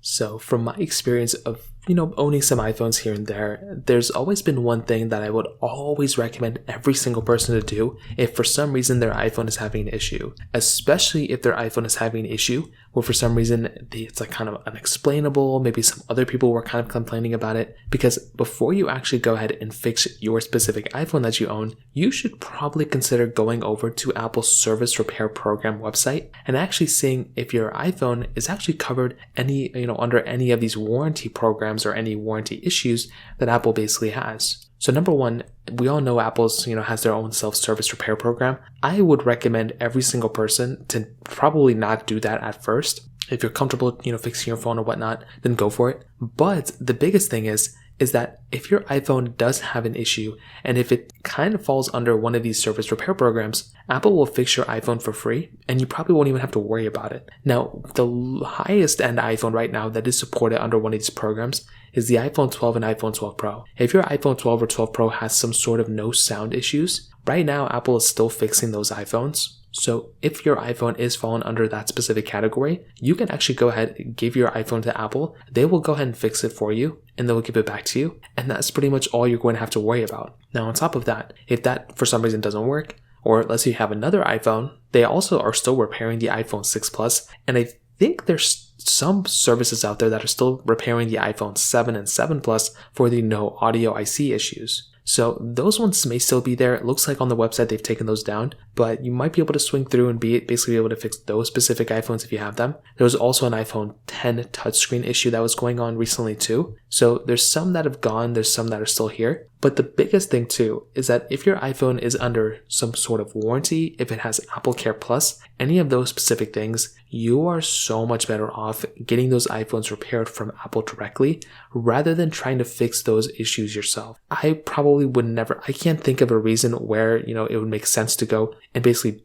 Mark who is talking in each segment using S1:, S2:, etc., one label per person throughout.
S1: So from my experience of, owning some iPhones here and there, there's always been one thing that I would always recommend every single person to do if for some reason their iPhone is having an issue, especially if their iPhone is having an issue where for some reason it's like kind of unexplainable, maybe some other people were kind of complaining about it, because before you actually go ahead and fix your specific iPhone that you own, you should probably consider going over to Apple's service repair program website and actually seeing if your iPhone is actually covered under any of these warranty programs or any warranty issues that Apple basically has. So number one, we all know Apple's, has their own self-service repair program. I would recommend every single person to probably not do that at first. If you're comfortable, fixing your phone or whatnot, then go for it. But the biggest thing is that if your iPhone does have an issue, and if it kind of falls under one of these service repair programs, Apple will fix your iPhone for free, and you probably won't even have to worry about it. Now, the highest end iPhone right now that is supported under one of these programs is the iPhone 12 and iPhone 12 Pro. If your iPhone 12 or 12 Pro has some sort of no sound issues, right now Apple is still fixing those iPhones. So if your iPhone is falling under that specific category, you can actually go ahead and give your iPhone to Apple. They will go ahead and fix it for you, and they will give it back to you. And that's pretty much all you're going to have to worry about. Now, on top of that, if that for some reason doesn't work, or let's say you have another iPhone, they also are still repairing the iPhone 6 Plus. And I think there's some services out there that are still repairing the iPhone 7 and 7 Plus for the no audio IC issues. So those ones may still be there. It looks like on the website they've taken those down, but you might be able to swing through and basically be able to fix those specific iPhones if you have them. There was also an iPhone 10 touchscreen issue that was going on recently too. So there's some that have gone, there's some that are still here. But the biggest thing too is that if your iPhone is under some sort of warranty, if it has Apple Care Plus, any of those specific things, you are so much better off getting those iPhones repaired from Apple directly rather than trying to fix those issues yourself. I probably would never, I can't think of a reason where, it would make sense to go and basically,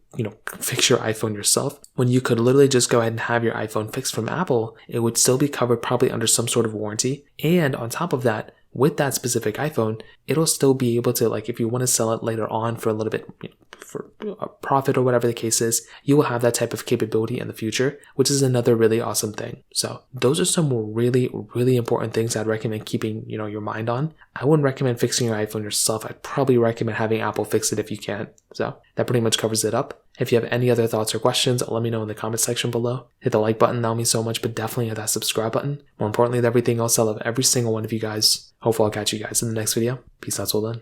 S1: fix your iPhone yourself when you could literally just go ahead and have your iPhone fixed from Apple. It would still be covered probably under some sort of warranty. And on top of that, with that specific iPhone, it'll still be able to, if you want to sell it later on for a little bit, for a profit or whatever the case is, you will have that type of capability in the future, which is another really awesome thing. So those are some really, really important things I'd recommend keeping, your mind on. I wouldn't recommend fixing your iPhone yourself. I'd probably recommend having Apple fix it if you can. So that pretty much covers it up. If you have any other thoughts or questions, let me know in the comment section below. Hit the like button, that'll mean so much, but definitely hit that subscribe button. More importantly than everything else, I love every single one of you guys. Hopefully I'll catch you guys in the next video. Peace out till then.